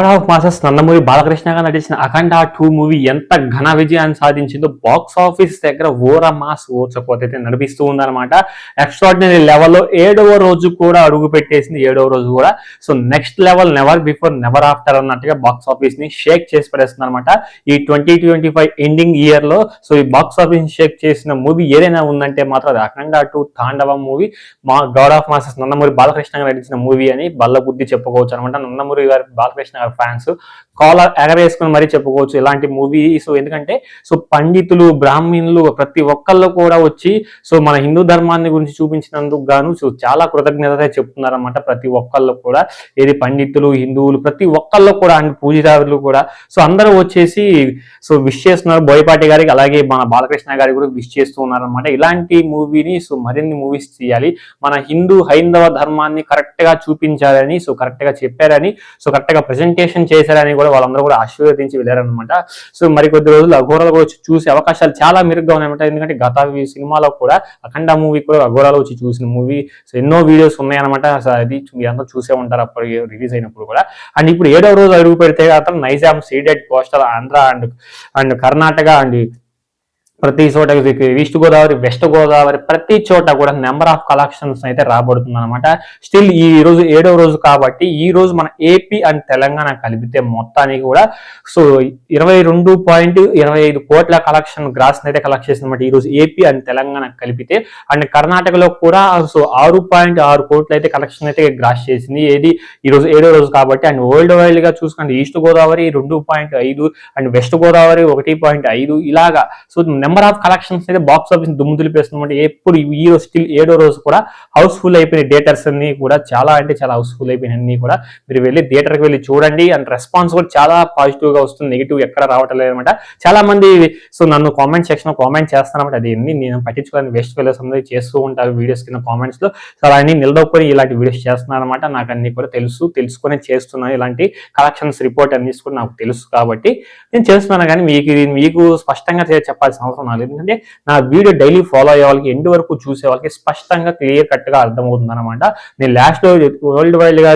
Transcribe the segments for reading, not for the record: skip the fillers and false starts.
God of masses Nandamuri Balakrishna గారు నటించిన అఖండ 2 movie ఎంత ఘన విజయాన్ని సాధించిందో బాక్స్ ఆఫీస్ దగ్గర ఓర మాస్ ఓచపోతే నడిపిస్తూ ఉందన్నమాట. ఎక్స్ట్రాడినరీ లెవెల్లో 7వ రోజు కూడా అడుగు పెట్టేసింది. 7వ రోజు కూడా so next level never before never after అన్నట్టుగా బాక్స్ ఆఫీస్ ని షేక్ చేసి పడేస్తుంది అనమాట. ఈ 2025 ఎండింగ్ ఇయర్ లో సో ఈ బాక్స్ ఆఫీస్ షేక్ చేసిన మూవీ ఏదైనా ఉందంటే మాత్రం అది అఖండ 2 తాండవం మూవీ. మా God of masses Nandamuri Balakrishna గారు నటించిన మూవీ అని బల్ల బుద్ధి చెప్పుకోవచ్చు అనమాట. నందమూరి గారి బాలకృష్ణ గారి ఫ్యాన్స్ కాలర్ ఎగరేసుకుని మరీ చెప్పుకోవచ్చు ఇలాంటి మూవీ. సో ఎందుకంటే సో పండితులు బ్రాహ్మణులు ప్రతి ఒక్కళ్ళు కూడా వచ్చి సో మన హిందూ ధర్మాన్ని గురించి చూపించినందుకు గాను సో చాలా కృతజ్ఞత చెప్తున్నారన్నమాట. ప్రతి ఒక్కళ్ళు కూడా ఏది పండితులు హిందువులు ప్రతి ఒక్కళ్ళు కూడా అండ్ పూజారులు కూడా సో అందరూ వచ్చేసి సో విష్ చేస్తున్నారు బోయపాటి గారికి, అలాగే మన బాలకృష్ణ గారికి కూడా విష్ చేస్తూ ఉన్నారనమాట. ఇలాంటి మూవీని సో మరిన్ని మూవీస్ చేయాలి, మన హిందూ హైందవ ధర్మాన్ని కరెక్ట్ గా చూపించాలని సో కరెక్ట్ గా చెప్పారని సో కరెక్ట్ గా ప్రెజెంటేషన్ చేశారని కూడా వాళ్ళందరూ కూడా ఆశీర్వదించి వెళ్ళారనమాట. సో మరికొద్ది రోజులు అఘోరాలు కూడా చూసే అవకాశాలు చాలా మెరుగ్గా ఉన్నాయన్నమాట. ఎందుకంటే గత సినిమాలో కూడా అఖండ మూవీ కూడా అఘోరాలు వచ్చి చూసిన మూవీ సో ఎన్నో వీడియోస్ ఉన్నాయన్నమాట. అది మీరంతా చూసే ఉంటారు అప్పుడు రిలీజ్ అయినప్పుడు కూడా. అండ్ ఇప్పుడు 7వ రోజు అడుగు పెడితే అతను Nizam, ceded, coastal Andhra and Karnataka and ప్రతి చోట ఈస్ట్ గోదావరి, వెస్ట్ గోదావరి ప్రతి చోట కూడా నెంబర్ ఆఫ్ కలెక్షన్స్ అయితే రాబడుతుంది అనమాట. స్టిల్ ఈ రోజు 7వ రోజు కాబట్టి ఈ రోజు మన ఏపీ అండ్ తెలంగాణ కలిపితే మొత్తానికి కూడా సో 22.25 కోట్ల కలెక్షన్ గ్రాస్ అయితే కలెక్ట్ చేసింది అనమాట ఈ రోజు ఏపీ అండ్ తెలంగాణ కలిపితే. అండ్ కర్ణాటకలో కూడా సో 6.6 కోట్లు అయితే కలెక్షన్ అయితే గ్రాస్ చేసింది ఏది ఈ రోజు 7వ రోజు కాబట్టి. అండ్ వరల్డ్ వైడ్ గా చూసుకుంటే east Godavari 2.5 and west Godavari 1.5 ఇలాగా సో నెంబర్ ఆఫ్ కలెక్షన్స్ అయితే బాక్స్ ఆఫీస్ దుమ్ము దులిపేస్తున్నమాట. ఎప్పుడు ఈ రోజు స్టిల్ 7వ రోజు కూడా హౌస్ఫుల్ అయిపోయిన థియేటర్స్ అన్ని కూడా చాలా అంటే చాలా హౌస్ఫుల్ అయిపోయిన అన్ని కూడా మీరు వెళ్ళి థియేటర్కి వెళ్ళి చూడండి. అండ్ రెస్పాన్స్ కూడా చాలా పాజిటివ్ గా వస్తుంది, నెగిటివ్ ఎక్కడ రావటం లేదనమాట. చాలా మంది సో నన్ను కామెంట్ సెక్షన్ లో కామెంట్ చేస్తానమాట. అది ఎన్ని నేను పట్టించుకోవాలని వెస్ట్ వెళ్ళేసి అందరూ చేస్తూ ఉంటారు వీడియోస్ కింద కామెంట్స్ లో. సో అన్ని నిలదొక్కుని ఇలాంటి వీడియోస్ చేస్తున్నాను అనమాట. నాకు అన్ని కూడా తెలుసుకొని చేస్తున్నాను. ఇలాంటి కలెక్షన్స్ రిపోర్ట్ అన్ని కూడా నాకు తెలుసు కాబట్టి నేను చేస్తున్నాను. కానీ మీకు స్పష్టంగా చెప్పాల్సిన అవసరం నాకు, ఎందుకంటే నా వీడియో డైలీ ఫాలో అయ్యే వాళ్ళకి ఎండ్ వరకు చూసే వాళ్ళకి స్పష్టంగా క్లియర్ కట్ గా అర్థమవుతుంది అనమాట. నేను లాస్ట్ లో వరల్డ్ వైడ్ గా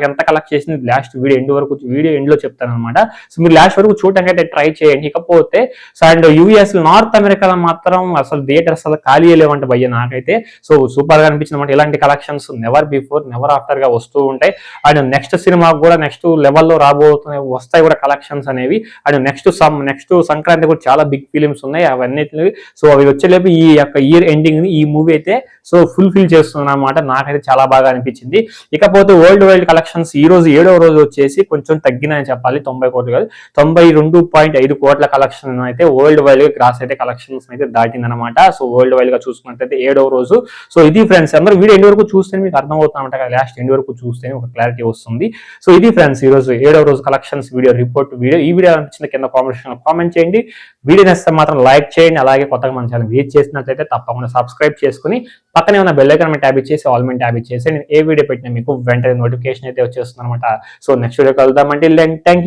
ఎంత కలెక్ట్ చేసింది లాస్ట్ వీడియో ఎండ్ లో చెప్తాను అనమాట. సో మీరు లాస్ట్ వరకు చూడటానికి అయితే ట్రై చేయండి. ఇకపోతే సో అండ్ యూఎస్ నార్త్ అమెరికాలో మాత్రం అసలు థియేటర్స్ అసలు ఖాళీ లేవంటే భయ్య నాకైతే సో సూపర్ గా అనిపించింది. ఇలాంటి collections never before never after గా వస్తూ ఉంటాయి. అండ్ నెక్స్ట్ సినిమా కూడా నెక్స్ట్ లెవెల్లో రాబోతున్నాయి, వస్తాయి కూడా కలెక్షన్స్ అనేవి. అండ్ నెక్స్ట్ సంక్రాంతి కూడా చాలా బిగ్ ఫిలిమ్స్ ఉన్నాయి. అవన్నీ సో అవి వచ్చేలేపు ఈ యొక్క ఇయర్ ఎండింగ్ ని ఈ మూవీ అయితే సో ఫుల్ఫిల్ చేస్తుంది అనమాట. నాకైతే చాలా బాగా అనిపించింది. ఇకపోతే వరల్డ్ వైడ్ కలెక్షన్స్ ఈ రోజు 7వ రోజు వచ్చేసి కొంచెం తగ్గినాయని చెప్పాలి. 90 కోట్లు కాదు 92.5 కోట్ల కలెక్షన్ అయితే వరల్డ్ వైడ్ గా గ్రాస్ అయితే కలెక్షన్స్ అయితే దాటిందనమాట. సో వరల్డ్ వైడ్ గా చూసుకున్నట్లయితే 7వ రోజు. సో ఇది ఫ్రెండ్స్, అందరూ వీడియో ఎండ్ వరకు చూస్తే మీకు అర్థమవుతుందన్నమాట. లాస్ట్ ఎండ్ వరకు చూస్తే ఒక క్లారిటీ వస్తుంది. సో ఇది ఫ్రెండ్స్ ఈ రోజు 7వ రోజు కలెక్షన్స్ వీడియో రిపోర్ట్ వీడియో. ఈ వీడియో అనిపించిన కింద కామెంట్ చేయండి. వీడియో నచ్చితే మాత్రం లైక్ చేయండి. అలాగే కొత్తగా మన ఛానల్ విజిట్ చేసినట్లయితే తప్పకుండా సబ్స్క్రైబ్ చేసుకుని పక్కనే ఉన్న బెల్ ఐకాన్ ట్యాబ్ ఇచ్చేసి ఆల్ మీద ట్యాబ్ ఇచ్చేసి నేను ఏ వీడియో పెట్టినా మీకు వెంటనే నోటిఫికేషన్ అయితే వచ్చేస్తుంది అనమాట. సో నెక్స్ట్ వీడియో కలుద్దామంటే థ్యాంక్ యూ.